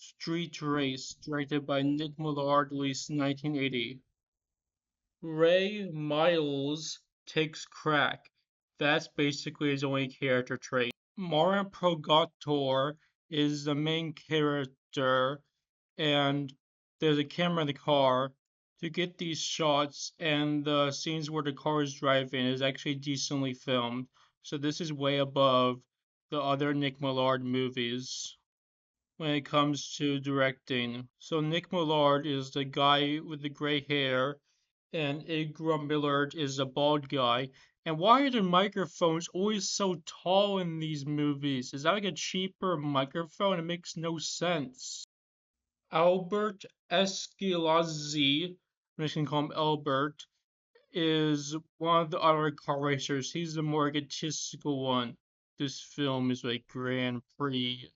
Street Race, directed by Nick Millard, released 1980. Ray Miles takes crack. That's basically his only character trait. Mara Progator is the main character, and there's a camera in the car to get these shots, and the scenes where the car is driving is actually decently filmed. So this is way above the other Nick Millard movies when it comes to directing. So Nick Millard is the guy with the gray hair, and Igra Millard is the bald guy. And why are the microphones always so tall in these movies? Is that like a cheaper microphone? It makes no sense. Albert Esquilazzi, I'm just gonna call him Albert, is one of the other car racers. He's the more egotistical one. This film is like Grand Prix.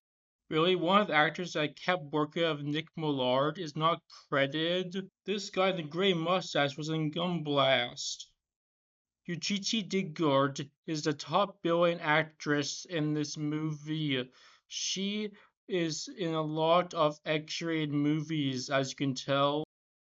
Really, one of the actors that kept working of Nick Millard is not credited. This guy, the gray mustache, was in Gunblast. Yujichi Digard is the top billing actress in this movie. She is in a lot of X-rated movies, as you can tell.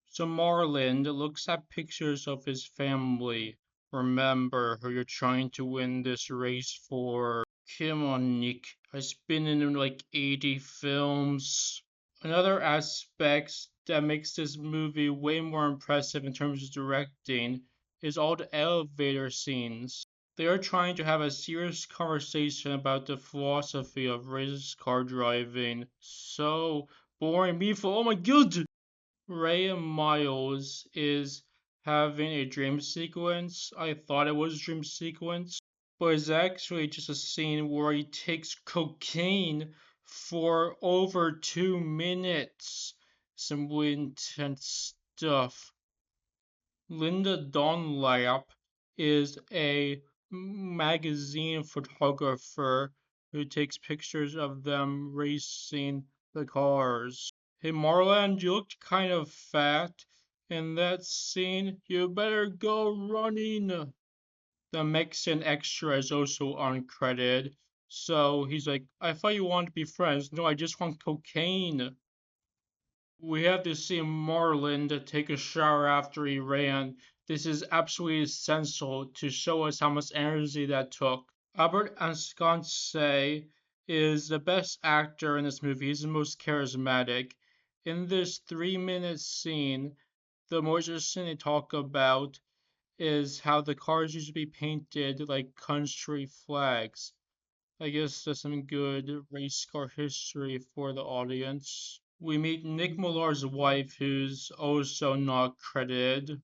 So Marlin looks at pictures of his family. Remember who you're trying to win this race for. Come on, Nick. I've been in like 80 films. Another aspect that makes this movie way more impressive in terms of directing is all the elevator scenes. They are trying to have a serious conversation about the philosophy of race car driving. So boring, meaningful. Oh my god! Ray Miles is having a dream sequence. I thought it was a dream sequence, but it's actually just a scene where he takes cocaine for over 2 minutes. Some really intense stuff. Linda Dunlap is a magazine photographer who takes pictures of them racing the cars. Hey Marland, you looked kind of fat in that scene. You better go running. The Mexican extra is also uncredited. So he's like, I thought you wanted to be friends. No, I just want cocaine. We have to see Marlin to take a shower after he ran. This is absolutely essential to show us how much energy that took. Albert Ensconce is the best actor in this movie. He's the most charismatic. In this 3 minute scene, the most interesting they talk about is how the cars used to be painted like country flags. I guess that's some good race car history for the audience. We meet Nick Millar's wife, who's also not credited.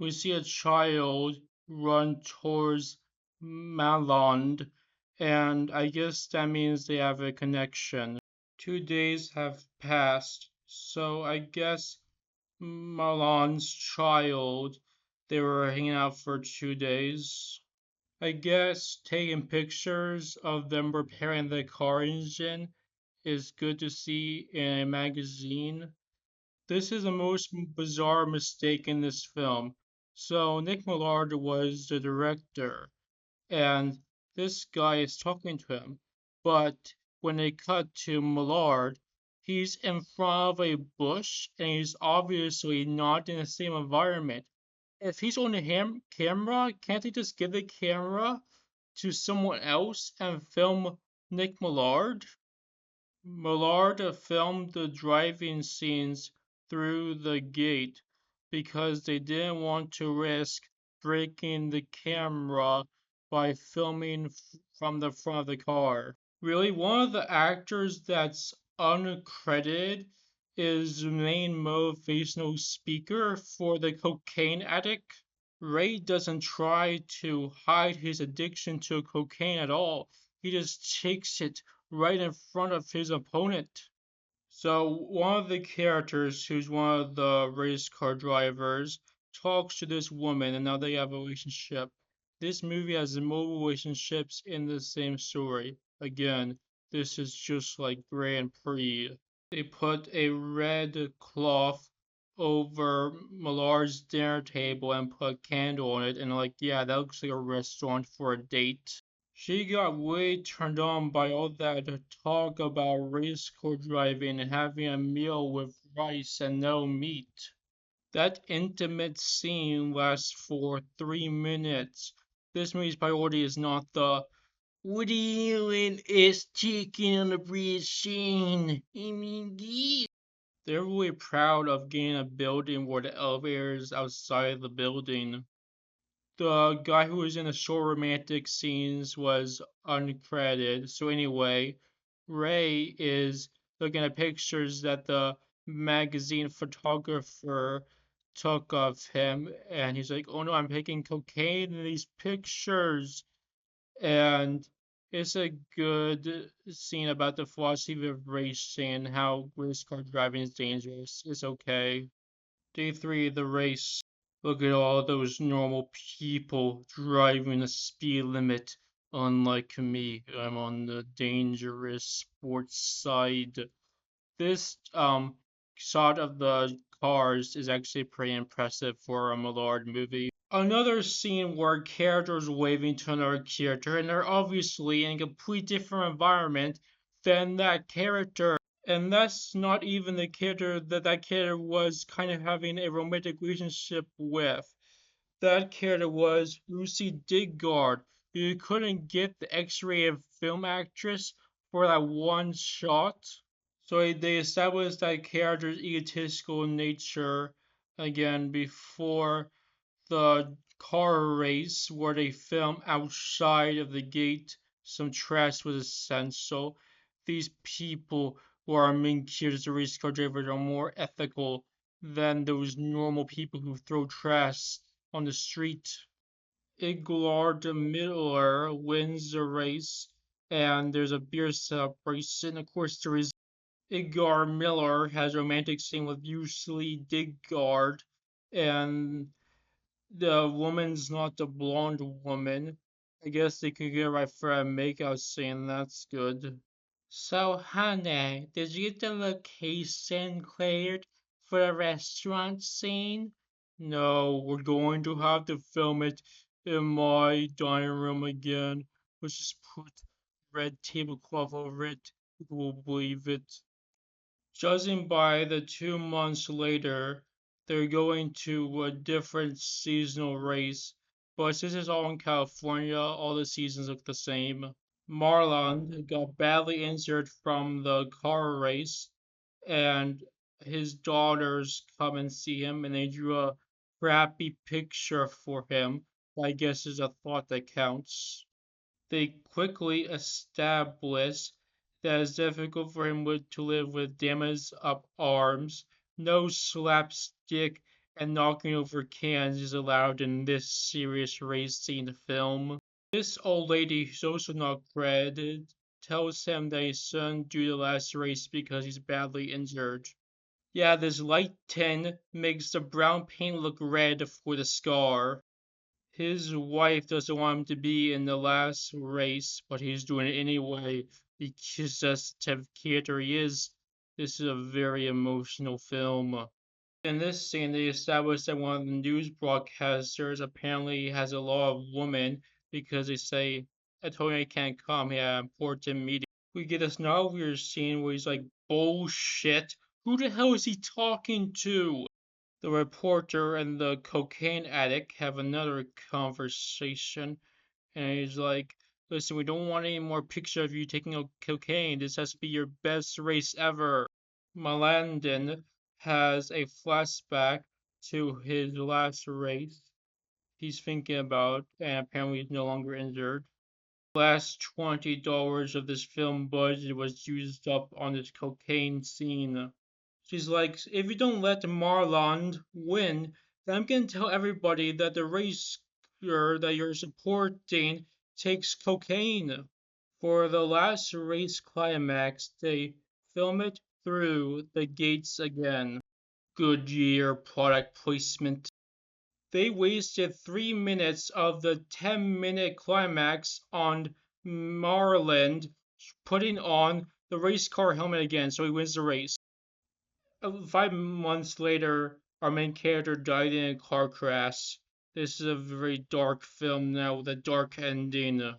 We see a child run towards Malond, and I guess that means they have a connection. 2 days have passed, so I guess Malon's child, they were hanging out for 2 days. I guess taking pictures of them repairing the car engine is good to see in a magazine. This is the most bizarre mistake in this film. So Nick Millard was the director, and this guy is talking to him. But when they cut to Millard, he's in front of a bush, and he's obviously not in the same environment. If he's on the camera, can't they just give the camera to someone else and film Nick Millard? Millard filmed the driving scenes through the gate because they didn't want to risk breaking the camera by filming from the front of the car. Really, one of the actors that's uncredited is the main motivational speaker for the cocaine addict. Ray doesn't try to hide his addiction to cocaine at all. He just takes it right in front of his opponent. So one of the characters, who's one of the race car drivers, talks to this woman, and now they have a relationship. This movie has multiple relationships in the same story. Again, this is just like Grand Prix. They put a red cloth over Millard's dinner table and put a candle on it, and like, yeah, that looks like a restaurant for a date. She got way turned on by all that talk about race car driving and having a meal with rice and no meat. That intimate scene lasts for 3 minutes. This movie's priority is not the "what are you doing is chicken on the bridge scene. I mean, yeah." They're really proud of getting a building where the elevator is outside the building. The guy who was in the short romantic scenes was uncredited. So anyway, Ray is looking at pictures that the magazine photographer took of him, and he's like, "Oh no, I'm taking cocaine in these pictures." And it's a good scene about the philosophy of racing and how race car driving is dangerous. It's okay. Day three, the race. Look at all those normal people driving the speed limit. Unlike me, I'm on the dangerous sports side. This shot of the cars is actually pretty impressive for a Millard movie. Another scene where characters waving to another character and they're obviously in a completely different environment than that character. And that's not even the character that that character was kind of having a romantic relationship with. That character was Lucy Digard. You couldn't get the X-rated film actress for that one shot. So they established that character's egotistical nature again before the car race where they film outside of the gate. Some trash was essential. These people who are main characters of race car drivers are more ethical than those normal people who throw trash on the street. Millard Miller wins the race, and there's a beer celebration. Of course, there is. Edgar Miller has a romantic scene with Usually Digard, and the woman's not the blonde woman. I guess they could get right for a makeout scene. That's good. So, honey, did you get the location cleared for the restaurant scene? No, we're going to have to film it in my dining room again. Let's just put red tablecloth over it. People will believe it. Judging by the 2 months later, they're going to a different seasonal race. But since it's all in California, all the seasons look the same. Marlon got badly injured from the car race, and his daughters come and see him, and they drew a crappy picture for him. I guess is a thought that counts. They quickly establish that it's difficult for him to live with damaged up arms. No slapstick and knocking over cans is allowed in this serious racing film. This old lady, who's also not credited, tells him that he shouldn't do the last race because he's badly injured. Yeah, this light tin makes the brown paint look red for the scar. His wife doesn't want him to be in the last race, but he's doing it anyway because that's the type of character he is. This is a very emotional film. In this scene, they establish that one of the news broadcasters apparently has a lot of women because they say, "I told you I can't come, he had an important meeting." We get this now weird scene where he's like, "Bullshit. Who the hell is he talking to?" The reporter and the cocaine addict have another conversation, and he's like, "Listen, we don't want any more picture of you taking cocaine. This has to be your best race ever." Melandon has a flashback to his last race he's thinking about, and apparently he's no longer injured. The last $20 of this film budget was used up on this cocaine scene. She's like, "If you don't let Marlon win, then I'm gonna tell everybody that the racer that you're supporting takes cocaine." For the last race climax, they film it through the gates again. Goodyear product placement. They wasted 3 minutes of the 10-minute climax on Marland putting on the race car helmet again so he wins the race. 5 months later, our main character died in a car crash. This is a very dark film now with a dark ending.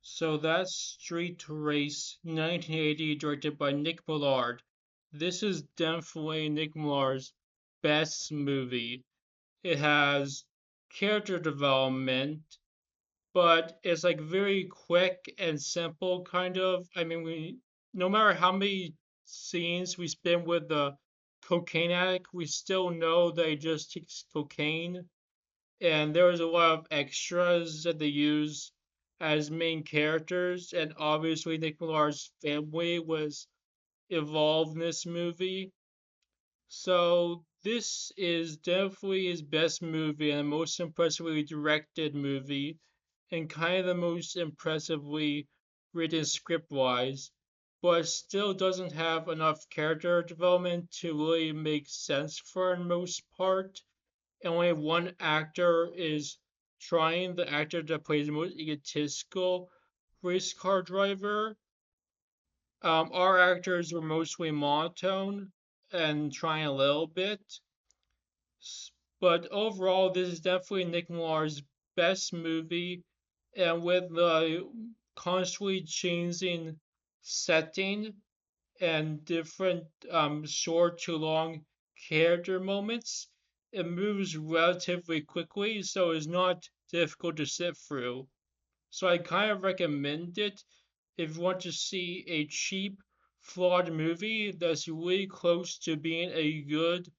So that's Street Race 1980, directed by Nick Millard. This is definitely Nick Millard's best movie. It has character development, but it's like very quick and simple, kind of. I mean, no matter how many scenes we spend with the cocaine addict, we still know that he just takes cocaine. And there was a lot of extras that they use as main characters, and obviously Nick Millard's family was involved in this movie. So this is definitely his best movie and the most impressively directed movie, and kind of the most impressively written script wise, but still doesn't have enough character development to really make sense for the most part. And only one actor is trying, the actor that plays the most egotistical race car driver. Our actors were mostly monotone and trying a little bit. But overall, this is definitely Nick Millard's best movie, and with the constantly changing setting and different short to long character moments, it moves relatively quickly, so it's not difficult to sit through. So I kind of recommend it if you want to see a cheap, flawed movie that's really close to being a good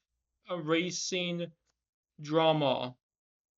racing drama.